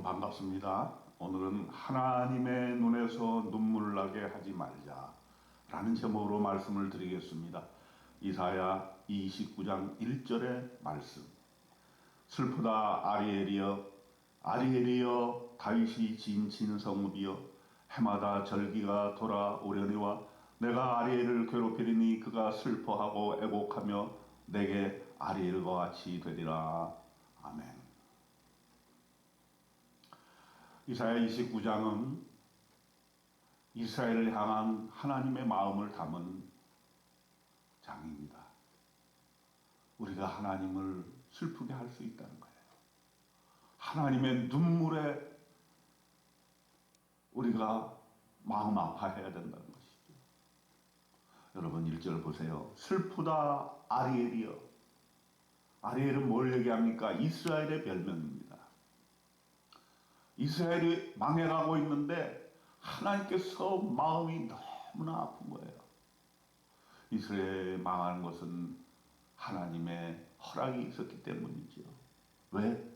반갑습니다. 오늘은 하나님의 눈에서 눈물 나게 하지 말자 라는 제목으로 말씀을 드리겠습니다. 이사야 29장 1절의 말씀. 슬프다 아리엘이여, 아리엘이여, 다윗이 지은 성읍이여, 해마다 절기가 돌아오려니와 내가 아리엘을 괴롭히리니 그가 슬퍼하고 애곡하며 내게 아리엘과 같이 되리라. 아멘. 이사야 29장은 이스라엘을 향한 하나님의 마음을 담은 장입니다. 우리가 하나님을 슬프게 할 수 있다는 거예요. 하나님의 눈물에 우리가 마음 아파해야 된다는 것이죠. 여러분 1절 보세요. 슬프다 아리엘이여. 아리엘은 뭘 얘기합니까? 이스라엘의 별명입니다. 이스라엘이 망해가고 있는데 하나님께서 마음이 너무나 아픈 거예요. 이스라엘이 망하는 것은 하나님의 허락이 있었기 때문이죠. 왜?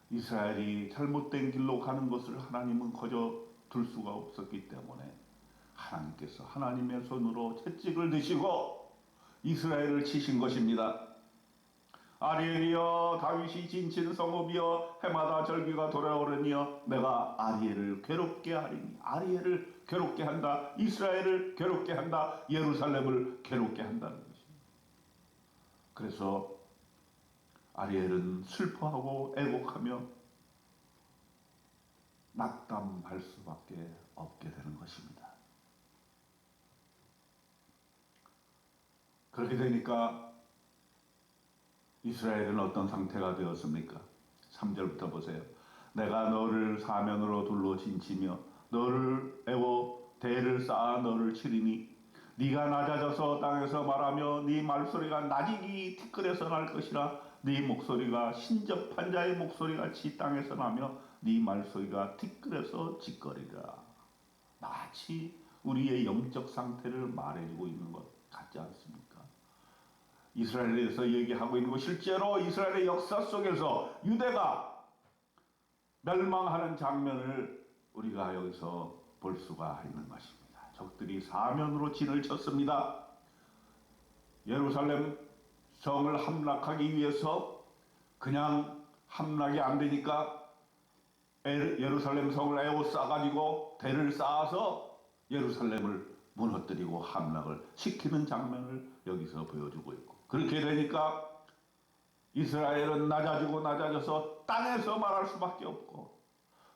이스라엘이 잘못된 길로 가는 것을 하나님은 거저 둘 수가 없었기 때문에 하나님께서 하나님의 손으로 채찍을 드시고 이스라엘을 치신 것입니다. 아리엘이여, 다윗이 지은 성읍이여, 해마다 절기가 돌아오려니여 내가 아리엘을 괴롭게 하리니. 아리엘을 괴롭게 한다. 이스라엘을 괴롭게 한다. 예루살렘을 괴롭게 한다는 것입니다. 그래서 아리엘은 슬퍼하고 애곡하며 낙담할 수밖에 없게 되는 것입니다. 그렇게 되니까 이스라엘은 어떤 상태가 되었습니까? 3절부터 보세요. 내가 너를 사면으로 둘러 진치며 너를 애워 대를 쌓아 너를 치리니 네가 낮아져서 땅에서 말하며 네 말소리가 나직이 티끌에서 날 것이라. 네 목소리가 신접한 자의 목소리같이 땅에서 나며 네 말소리가 티끌에서 짖거리라. 마치 우리의 영적 상태를 말해주고 있는 것 같지 않습니까? 이스라엘에 대해서 얘기하고 있는 거, 실제로 이스라엘의 역사 속에서 유대가 멸망하는 장면을 우리가 여기서 볼 수가 있는 것입니다. 적들이 사면으로 진을 쳤습니다. 예루살렘 성을 함락하기 위해서 그냥 함락이 안 되니까 예루살렘 성을 에워싸가지고 대를 쌓아서 예루살렘을 무너뜨리고 함락을 시키는 장면을 여기서 보여주고 있고, 그렇게 되니까 이스라엘은 낮아져서 땅에서 말할 수밖에 없고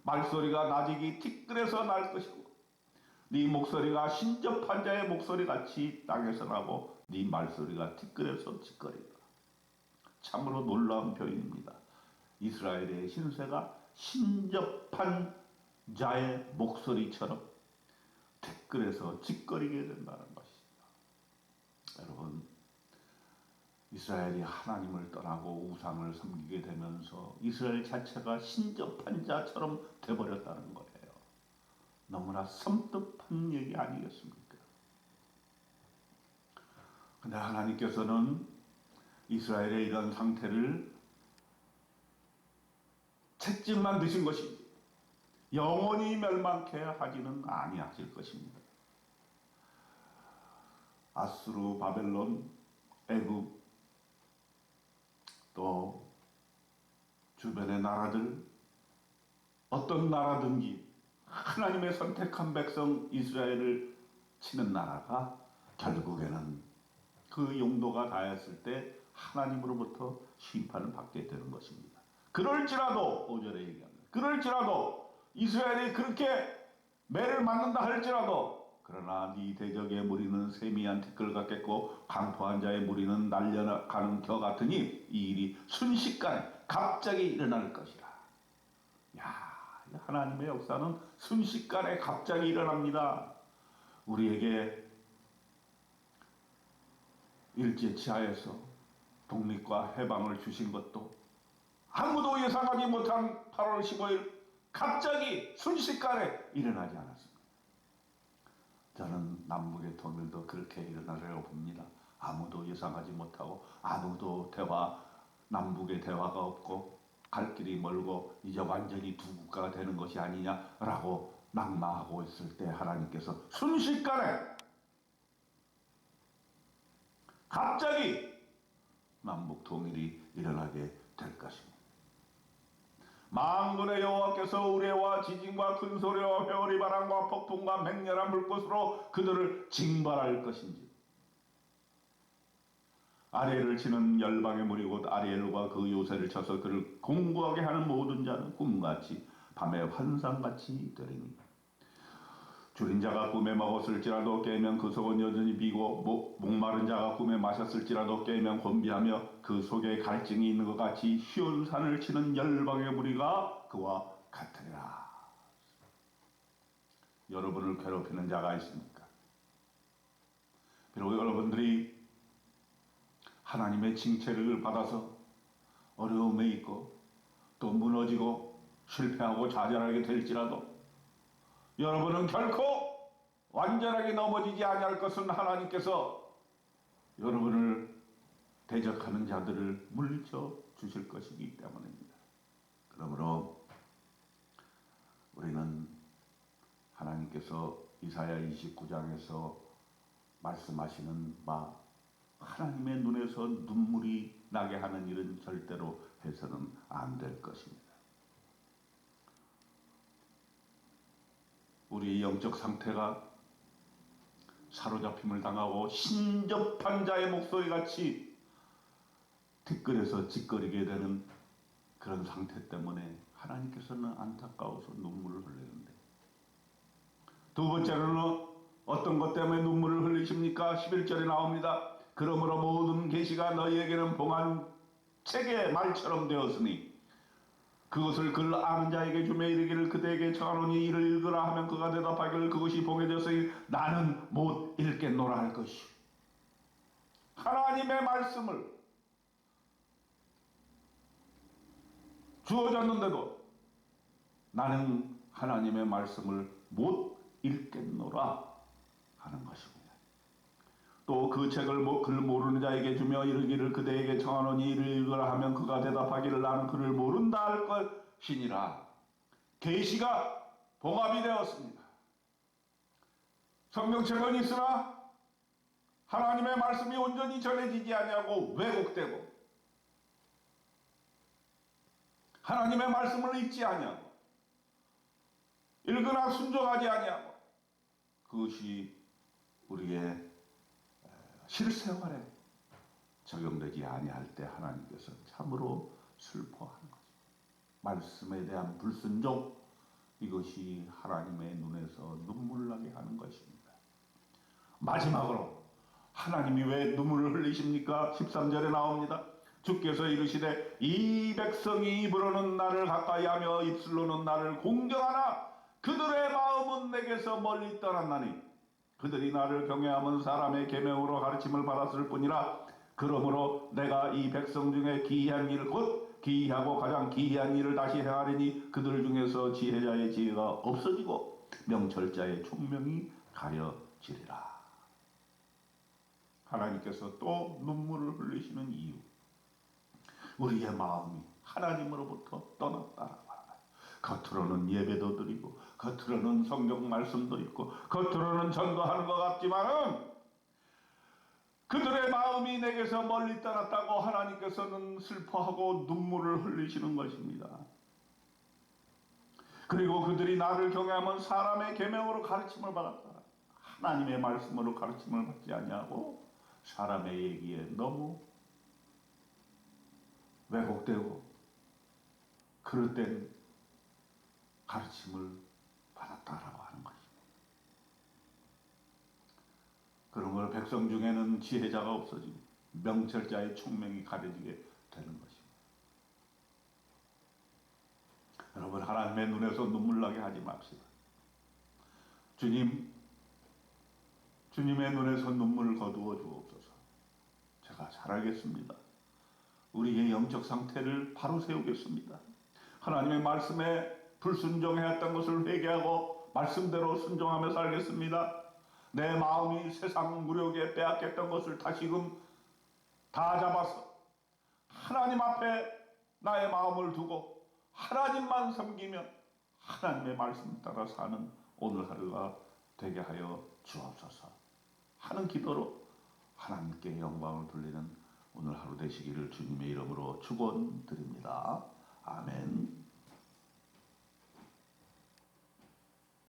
말소리가 나직이 티끌에서 날 것이고 네 목소리가 신접한 자의 목소리같이 땅에서 나고 네 말소리가 티끌에서 짖거리라. 참으로 놀라운 표현입니다. 이스라엘의 신세가 신접한 자의 목소리처럼 티끌에서 짖거리게 된다는 것입니다. 여러분, 이스라엘이 하나님을 떠나고 우상을 섬기게 되면서 이스라엘 자체가 신접한 자처럼 돼버렸다는 거예요. 너무나 섬뜩한 얘기 아니겠습니까? 근데 하나님께서는 이스라엘의 이런 상태를 채찍만 드신 것이지 영원히 멸망케 하지는 아니하실 것입니다. 아수르, 바벨론, 애굽, 또 주변의 나라들, 어떤 나라든지 하나님의 선택한 백성 이스라엘을 치는 나라가 결국에는 그 용도가 다했을 때 하나님으로부터 심판을 받게 되는 것입니다. 그럴지라도 5절에 얘기합니다. 그럴지라도 이스라엘이 그렇게 매를 맞는다 할지라도 그러나 네 대적의 무리는 세미한 티끌 같겠고 강포한 자의 무리는 날려가는 겨 같으니 이 일이 순식간에 갑자기 일어날 것이라. 야, 하나님의 역사는 순식간에 갑자기 일어납니다. 우리에게 일제치하에서 독립과 해방을 주신 것도 아무도 예상하지 못한 8월 15일 갑자기 순식간에 일어나지 않았습니다. 저는 남북의 통일도 그렇게 일어나려고 봅니다. 아무도 예상하지 못하고 아무도 남북의 대화가 없고 갈 길이 멀고 이제 완전히 두 국가가 되는 것이 아니냐라고 낙마하고 있을 때 하나님께서 순식간에 갑자기 남북 통일이 일어나게 될 것입니다. 만군의 여호와께서 우레와 지진과 큰 소리와 회오리 바람과 폭풍과 맹렬한 불꽃으로 그들을 징발할 것인지, 아리엘을 치는 열방의 무리 곧 아리엘과 그 요새를 쳐서 그를 공고하게 하는 모든 자는 꿈같이 밤의 환상같이 되리니, 줄인 자가 꿈에 먹었을지라도 깨면 그 속은 여전히 비고, 목마른 자가 꿈에 마셨을지라도 깨면 곤비하며 그 속에 갈증이 있는 것 같이 시온산을 치는 열방의 무리가 그와 같으리라. 여러분을 괴롭히는 자가 있습니까? 비록 여러분들이 하나님의 칭찬을 받아서 어려움에 있고 또 무너지고 실패하고 좌절하게 될지라도 여러분은 결코 완전하게 넘어지지 아니할 것은 하나님께서 여러분을 대적하는 자들을 물리쳐 주실 것이기 때문입니다. 그러므로 우리는 하나님께서 이사야 29장에서 말씀하시는 바 하나님의 눈에서 눈물이 나게 하는 일은 절대로 해서는 안 될 것입니다. 우리의 영적 상태가 사로잡힘을 당하고 신접한 자의 목소리같이 뒷걸에서 짓거리게 되는 그런 상태 때문에 하나님께서는 안타까워서 눈물을 흘리는데, 두 번째로는 어떤 것 때문에 눈물을 흘리십니까? 11절에 나옵니다. 그러므로 모든 계시가 너희에게는 봉한 책의 말처럼 되었으니 그것을 글 아는 자에게 주며 이르기를 그대에게 청하노니 이를 읽으라 하면 그가 대답하기를 그것이 봉해졌으니 나는 못 읽겠노라 할 것이. 하나님의 말씀을 주어졌는데도 나는 하나님의 말씀을 못 읽겠노라 하는 것입니다. 또 그 책을 글 모르는 자에게 주며 이르기를 그대에게 청하노니 이를 읽으라 하면 그가 대답하기를 나는 그를 모른다 할 것이니라. 계시가 봉합이 되었습니다. 성경책은 있으나 하나님의 말씀이 온전히 전해지지 아니하고 왜곡되고 하나님의 말씀을 읽지 아니하고 읽으나 순종하지 아니하고 그것이 우리의 실생활에 적용되지 아니할 때 하나님께서 참으로 슬퍼하는 거죠. 말씀에 대한 불순종, 이것이 하나님의 눈에서 눈물 나게 하는 것입니다. 마지막으로 하나님이 왜 눈물을 흘리십니까? 13절에 나옵니다. 주께서 이르시되 이 백성이 입으로는 나를 가까이하며 입술로는 나를 공경하나 그들의 마음은 내게서 멀리 떠났나니 그들이 나를 경외하면 사람의 계명으로 가르침을 받았을 뿐이라. 그러므로 내가 이 백성 중에 기이한 일 곧 기이하고 가장 기이한 일을 다시 행하리니 그들 중에서 지혜자의 지혜가 없어지고 명철자의 총명이 가려지리라. 하나님께서 또 눈물을 흘리시는 이유, 우리의 마음이 하나님으로부터 떠났다라고 하는 거예요. 겉으로는 예배도 드리고 겉으로는 성경 말씀도 있고 겉으로는 전도하는 것 같지만은 그들의 마음이 내게서 멀리 떠났다고 하나님께서는 슬퍼하고 눈물을 흘리시는 것입니다. 그리고 그들이 나를 경외하면 사람의 계명으로 가르침을 받았다. 하나님의 말씀으로 가르침을 받지 아니하고 사람의 얘기에 너무 왜곡되고 그릇된 가르침을 받았다라고 하는 것입니다. 그러므로 백성 중에는 지혜자가 없어지고 명철자의 총명이 가려지게 되는 것입니다. 여러분, 하나님의 눈에서 눈물 나게 하지 맙시다. 주님의 눈에서 눈물을 거두어 주옵소서. 제가 잘하겠습니다. 우리의 영적 상태를 바로 세우겠습니다. 하나님의 말씀에 불순종해왔던 것을 회개하고 말씀대로 순종하며 살겠습니다. 내 마음이 세상 무력에 빼앗겼던 것을 다시금 다 잡아서 하나님 앞에 나의 마음을 두고 하나님만 섬기며 하나님의 말씀 따라 사는 오늘 하루가 되게 하여 주옵소서 하는 기도로 하나님께 영광을 돌리는 오늘 하루 되시기를 주님의 이름으로 축원드립니다. 아멘.